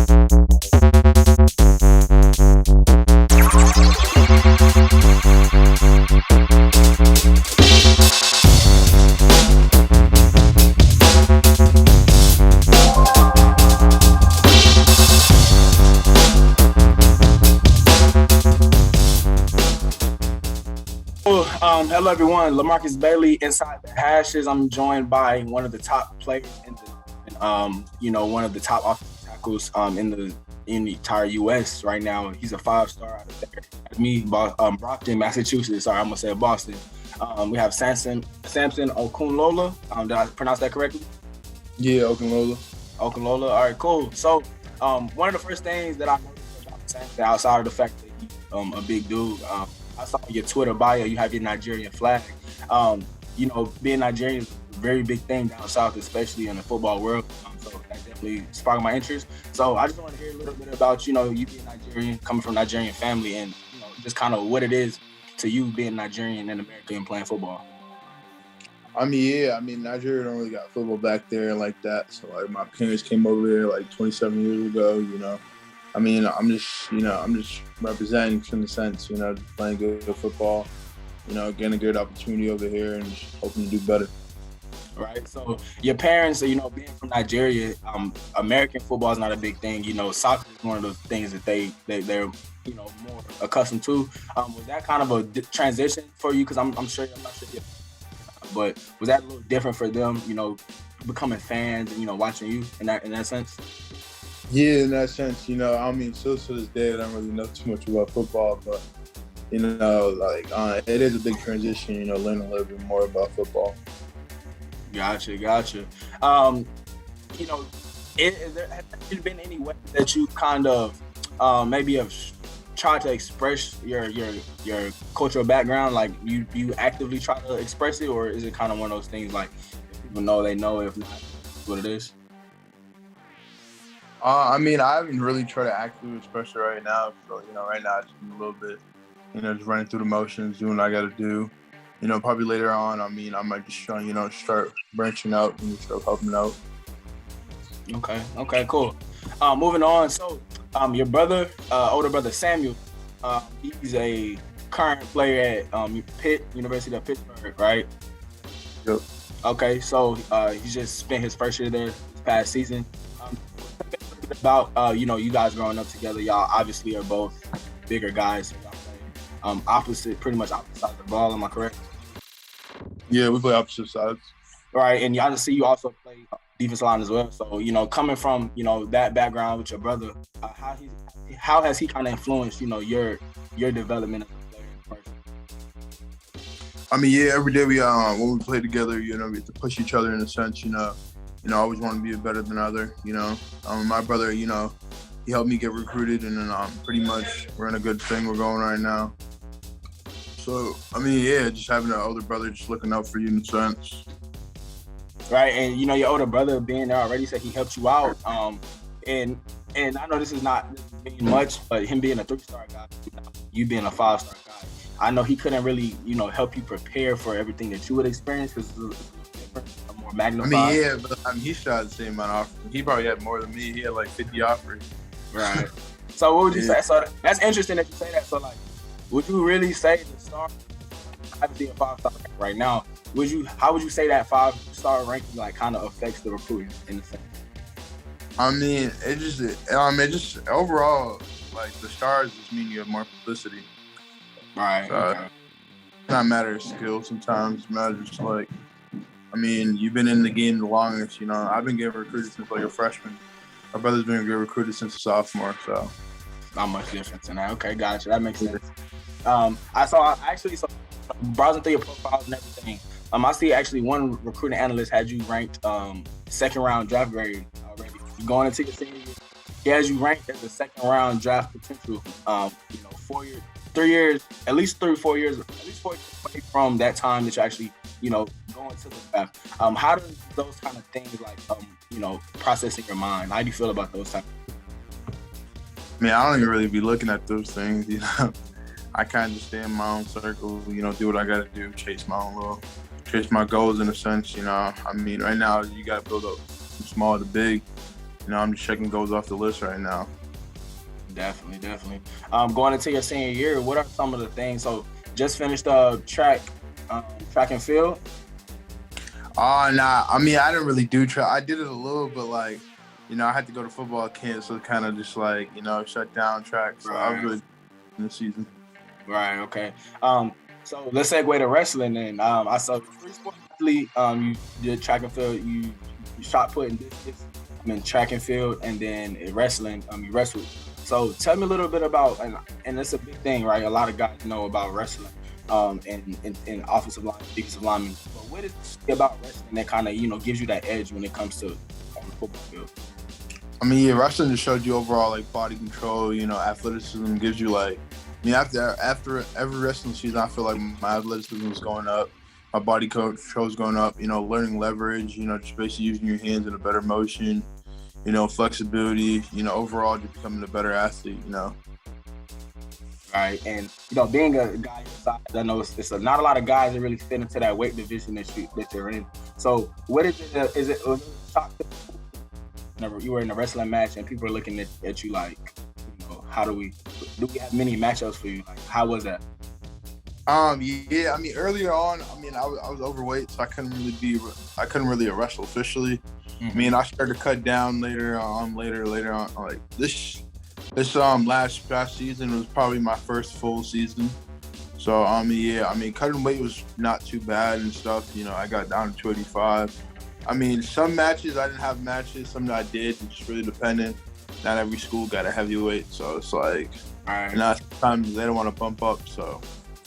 Hello everyone. LaMarcus Bailey inside the hashes. I'm joined by one of the top players one of the top offensive tackles in the entire U.S. right now. He's a 5-star out of there. Brockton, Massachusetts. Sorry, I'm gonna say Boston. We have Samson Okunlola. Did I pronounce that correctly? Yeah, Okunlola. Okunlola. All right, cool. So, one of the first things that I noticed about Samson, outside of the fact that he's a big dude, I saw your Twitter bio, you have your Nigerian flag. Being Nigerian is a very big thing down south, especially in the football world. So that definitely sparked my interest. So I just want to hear a little bit about, you being Nigerian, coming from a Nigerian family, and, just kind of what it is to you being Nigerian in America and playing football. Nigeria don't really got football back there like that. So, my parents came over there, 27 years ago, I'm just representing in the sense, just playing good football, getting a good opportunity over here and just hoping to do better. Right. So your parents, being from Nigeria, American football is not a big thing. Soccer is one of those things that they're more accustomed to. Was that kind of a transition for you? Because I'm not sure, but was that a little different for them? Becoming fans and watching you in that sense. Yeah, in that sense, still to this day, I don't really know too much about football, but, it is a big transition, learning a little bit more about football. Gotcha. Has there been any way that you kind of maybe have tried to express your cultural background? Like, you actively try to express it, or is it kind of one of those things like, if people know, they know, if not, it's what it is? I haven't really tried to actively express it right now. So, right now, it's a little bit, just running through the motions, doing what I got to do. Probably later on, I might just try, start branching out and start helping out. Okay, cool. Moving on. So, your brother, older brother Samuel, he's a current player at University of Pittsburgh, right? Yep. Okay, so he just spent his first year there this past season. About you guys growing up together, y'all obviously are both bigger guys. Y'all play pretty much opposite sides of the ball. Am I correct? Yeah, we play opposite sides. Right, and y'all see you also play defensive line as well. So coming from that background with your brother, how has he kind of influenced your development as a player and person? Every day when we play together, we have to push each other in a sense. I always want to be better than other, My brother, he helped me get recruited, and then pretty much we're in a good thing we're going right now. So, just having an older brother just looking out for you in a sense. Right, and your older brother being there already said he helped you out. And I know this is not much, but him being a 3-star guy, you being a 5-star guy, I know he couldn't really, help you prepare for everything that you would experience because a more magnified. But he shot the same amount of offers. He probably had more than me. He had 50 offers. Right. So what would you say? So that's interesting that you say that. So would you really say the star? Obviously a 5-star right now. How would you say that 5-star ranking kind of affects the recruiting in the sense? It just overall the stars just mean you have more publicity. Right. So, okay. It's not a matter of skill sometimes. It matters you've been in the game the longest. I've been getting recruited since a freshman. My brother's been getting recruited since a sophomore. So not much difference in that. Okay, gotcha. That makes sense. I saw browsing through your profiles and everything. I see actually one recruiting analyst had you ranked second round draft grade already. Going into your senior year, he has you ranked as a second round draft potential. 4 years, 3 years, at least 3 or 4 years, at least 4 years away from that time that you actually, going to the draft. How do those kind of things process in your mind? How do you feel about those types of things? I don't even really be looking at those things, I kind of just stay in my own circle, do what I got to do, chase my goals in a sense, right now you got to build up from small to big. I'm just checking goals off the list right now. Definitely. Going into your senior year, what are some of the things? So just finished track and field. Nah. I mean, I didn't really do track. I did it a little, but like, I had to go to football camp, so it kind of just like, shut down track. So I was really in the season. Right. Okay. So let's segue to wrestling. And I saw three sport athlete. You did track and field. You shot put and distance. Track and field, and then in wrestling. You wrestled. So tell me a little bit about, and it's a big thing, right? A lot of guys know about wrestling. And offensive line, defensive lineman. But what is it about wrestling that kind of gives you that edge when it comes to on the football field? I mean, yeah, wrestling just showed you overall like body control. Athleticism gives you like. I mean, after every wrestling season, I feel like my athleticism was going up, my body control was going up. Learning leverage. Just basically using your hands in a better motion. Flexibility. Overall, just becoming a better athlete. Right, and being a guy your size, I know it's not a lot of guys that really fit into that weight division that you're in. So, what is it? Was it a shock to you were in a wrestling match and people are looking at you like, how do we have many matchups for you? Like, how was that? Yeah. I mean, earlier on, I was overweight, so I couldn't really wrestle officially. Mm-hmm. I mean, I started to cut down later on. Like this last season was probably my first full season. So cutting weight was not too bad and stuff. I got down to 285. I mean, some matches I didn't have matches, some that I did. It's just really dependent. Not every school got a heavyweight, so it's like, sometimes they don't want to bump up. So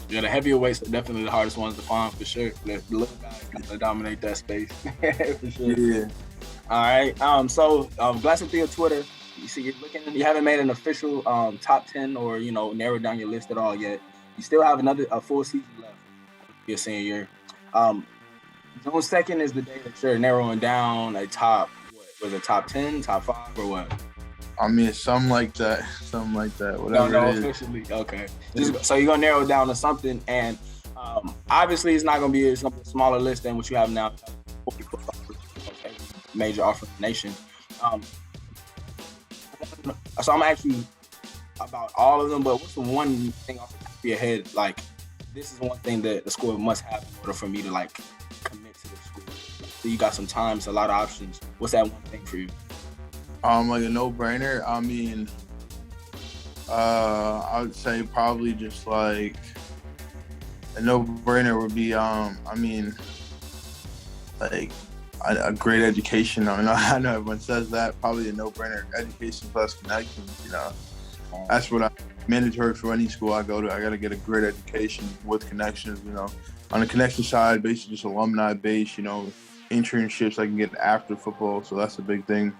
yeah, the heavyweights are definitely the hardest ones to find for sure. The little guys gonna dominate that space for sure. Yeah. All right. So glancing through your Twitter. You see, you haven't made an official top 10 or, narrowed down your list at all yet. You still have a full season left your senior year. June 2nd is the day that you're narrowing down a top, what was it, top 10, top 5, or what? I mean, something like that, whatever no, it is. Officially, okay. So you're going to narrow it down to something, and obviously it's going to be a smaller list than what you have now. Major offer in the nation. So I'm asking about all of them, but what's the one thing off the top of your head? Like, this is one thing that the school must have in order for me to like commit to the school. So you got some time, so a lot of options. What's that one thing for you? Like a no-brainer. I mean, I would say probably just like a no-brainer would be, like a great education. I mean, I know everyone says that. Probably a no-brainer. Education plus connections. That's what mandatory for any school I go to. I got to get a great education with connections. On the connection side, basically just alumni base. Internships I can get after football. So that's a big thing.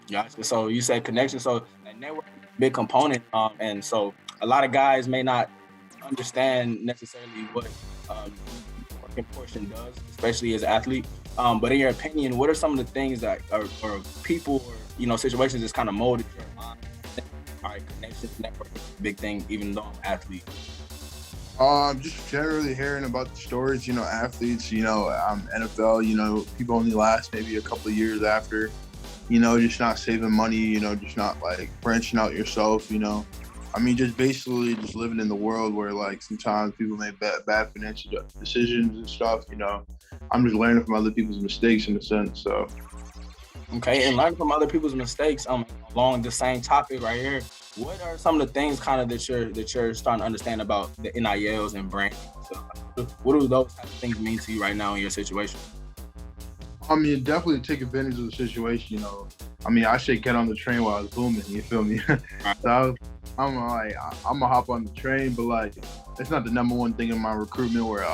Gotcha. So you said connection. So that network is a big component. And so a lot of guys may not understand necessarily what working portion does, especially as an athlete. But in your opinion, what are some of the things that or people or situations that's kind of molded your mind? All right, connections, network is a big thing, even though I'm an athlete. Just generally hearing about the stories, athletes, NFL, people only last maybe a couple of years after, just not saving money, just not like branching out yourself, just basically just living in the world where like sometimes people make bad financial decisions and stuff, I'm just learning from other people's mistakes in a sense, so. Okay, and learning from other people's mistakes, along the same topic right here, what are some of the things kind of that you're starting to understand about the NILs and branding? So, what do those type of things mean to you right now in your situation? Definitely take advantage of the situation, I should get on the train while I was booming, you feel me? So I'm gonna hop on the train, but like, it's not the number one thing in my recruitment where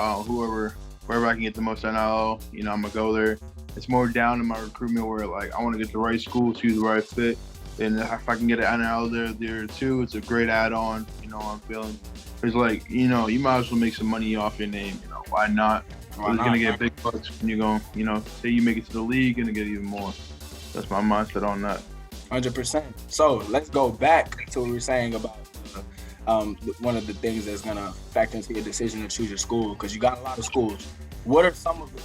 wherever I can get the most NIL, I'm gonna go there. It's more down in my recruitment where like I want to get the right school, choose the right fit, and if I can get an NIL there too, it's a great add-on. I'm feeling. It's like you might as well make some money off your name. Why not? It's gonna get big bucks when you're going. Say you make it to the league, gonna get even more. That's my mindset on that. 100%. So let's go back to what we were saying about one of the things that's gonna factor into your decision to choose your school, because you got a lot of schools. What are some of the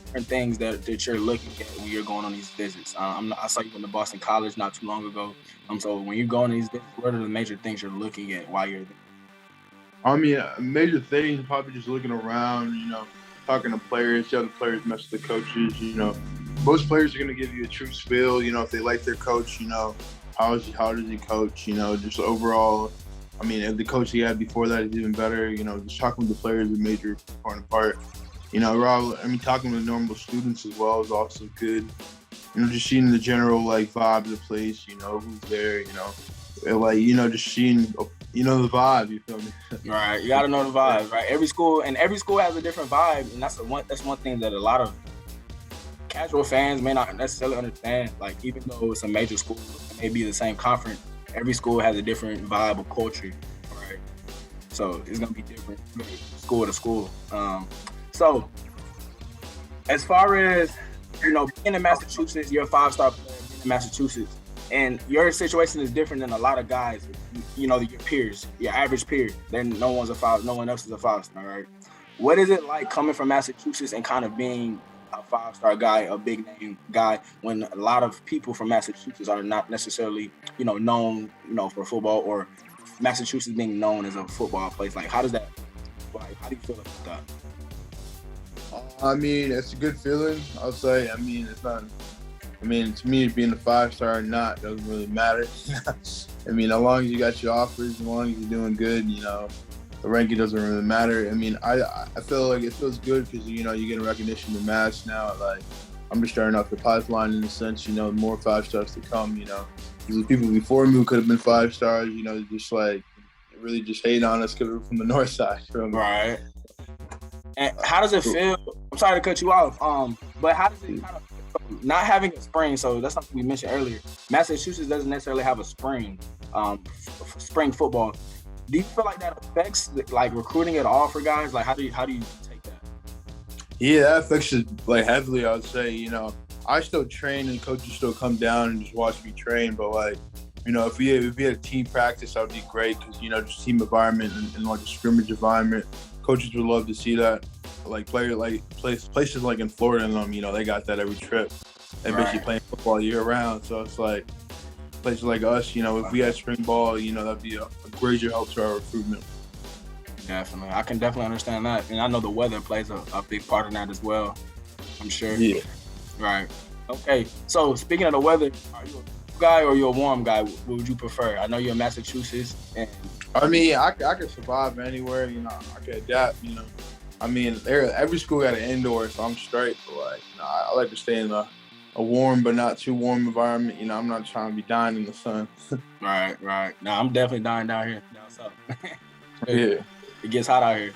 different things that you're looking at when you're going on these visits? I saw you in the Boston College not too long ago. So when you go on these visits, what are the major things you're looking at while you're there? I mean, major things, probably just looking around, talking to players, see how the players mess with the coaches, Most players are going to give you a true spiel, if they like their coach, how does he coach, just overall. I mean, if the coach he had before that is even better, just talking with the players is a major important part. Talking with normal students as well is also good. Just seeing the general, vibe of the place, who's there, just seeing, the vibe, you feel me? Right. You got to know the vibe, right? Every school has a different vibe. And that's one thing that a lot of casual fans may not necessarily understand. Even though it's a major school, it may be the same conference, every school has a different vibe of culture, right? So it's going to be different school to school. So as far as, being in Massachusetts, you're a 5-star player being in Massachusetts, and your situation is different than a lot of guys, your peers, your average peer. Then no one else is a 5-star, right? What is it like coming from Massachusetts and kind of being a 5-star guy, a big name guy, when a lot of people from Massachusetts are not necessarily, known, for football, or Massachusetts being known as a football place? How does that, how do you feel about that? I mean, it's a good feeling, I'll say. I mean, it's not. I mean, to me, being a 5-star or not doesn't really matter. I mean, as long as you got your offers, as long as you're doing good, the ranking doesn't really matter. I mean, I feel like it feels good because, you're getting recognition in Mass now. I'm just starting off the pipeline in a sense, more 5-stars to come, Because the people before me who could have been 5-stars, just really just hate on us because we're from the north side. Right. And how does it feel? I'm sorry to cut you off. But how does it kind of feel not having a spring? So that's something we mentioned earlier. Massachusetts doesn't necessarily have a spring, spring football. Do you feel like that affects recruiting at all for guys? How do you take that? Yeah, that affects it heavily. I would say. I still train and coaches still come down and just watch me train. But if we had a team practice, that would be great because just team environment and a scrimmage environment. Coaches would love to see that. Places in Florida and them, they got that every trip. They're basically playing football year round. So it's places like us, if we had spring ball, that'd be a greater help to our recruitment. Guy. I can definitely understand that. And I know the weather plays a big part in that as well, I'm sure. Yeah. Right. Okay. So speaking of the weather, are you a cool guy or you a warm guy? What would you prefer? I know you're in Massachusetts. And I mean, I could survive anywhere, I could adapt, I mean, every school got an indoor, so I'm straight. But I like to stay in a warm but not too warm environment. I'm not trying to be dying in the sun. Right. No, I'm definitely dying down here, down south. Yeah. It gets hot out here.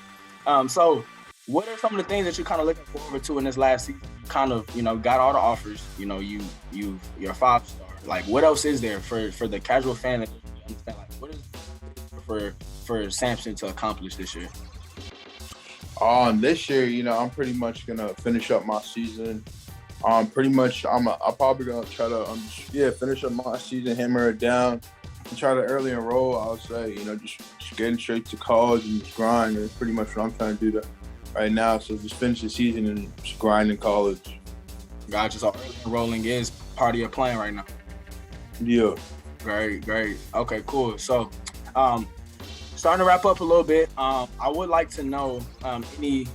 So what are some of the things that you're kind of looking forward to in this last season? You kind of, got all the offers. You're a 5-star. What else is there for the casual fan that doesn't understand? What is for Samson to accomplish this year? This year, I'm pretty much gonna finish up my season. I'm probably gonna try to finish up my season, hammer it down, and try to early enroll. I would say, just getting straight to college and just grind. That's pretty much what I'm trying to do right now. So just finish the season and just grind in college. Gotcha. So early enrolling is part of your plan right now. Yeah. Very, very. Okay, cool. So, starting to wrap up a little bit, I would like to know the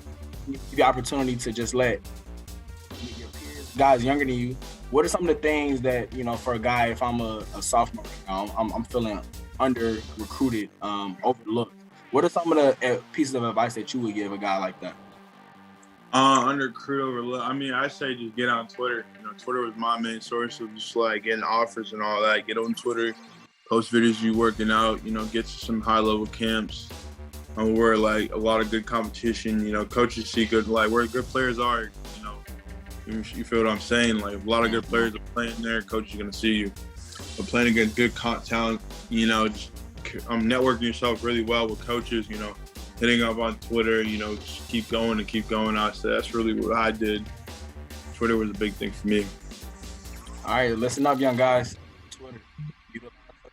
opportunity to just let your peers, guys younger than you, what are some of the things that, for a guy, if I'm a sophomore, I'm feeling under recruited, overlooked. What are some of the pieces of advice that you would give a guy like that? Under recruit overlooked. I mean, I say just get on Twitter. Twitter was my main source of just getting offers and all that. Get on Twitter. Post videos you working out, get to some high-level camps where, a lot of good competition, coaches see good, where good players are, you feel what I'm saying? A lot of good players are playing there, coaches are going to see you. But playing against good talent, just networking yourself really well with coaches, hitting up on Twitter, just keep going. I said that's really what I did. Twitter was a big thing for me. All right, listen up, young guys. Twitter.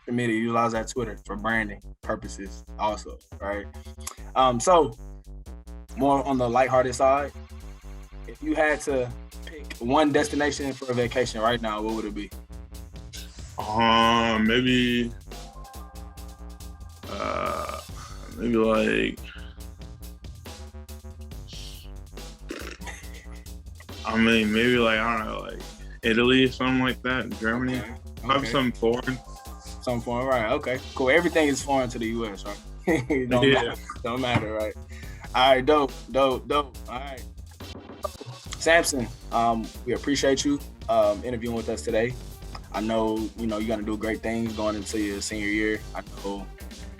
Media, utilize that Twitter for branding purposes also, right? So more on the lighthearted side, if if you had to pick one destination for a vacation right now, what would it be? Maybe, maybe like, maybe like, I don't know, like Italy or something like that, Germany. Okay. Have something foreign. Something foreign, right? Okay, cool. Everything is foreign to the U.S., right? It don't matter, right? All right, dope. All right, Samson. We appreciate you interviewing with us today. I know you're gonna do great things going into your senior year. I know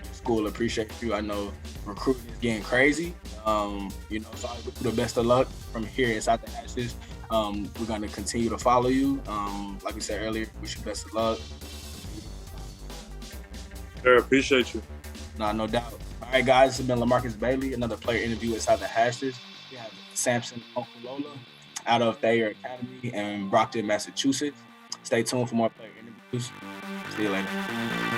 your school appreciates you. I know recruiting is getting crazy. So I wish you the best of luck from here inside the Ashes. We're gonna continue to follow you. Like we said earlier, wish you best of luck. Sure, appreciate you. No doubt. All right, guys, this has been LaMarcus Bailey, another player interview inside the Hashes. We have Samson Okunlola out of Thayer Academy in Brockton, Massachusetts. Stay tuned for more player interviews. See you later.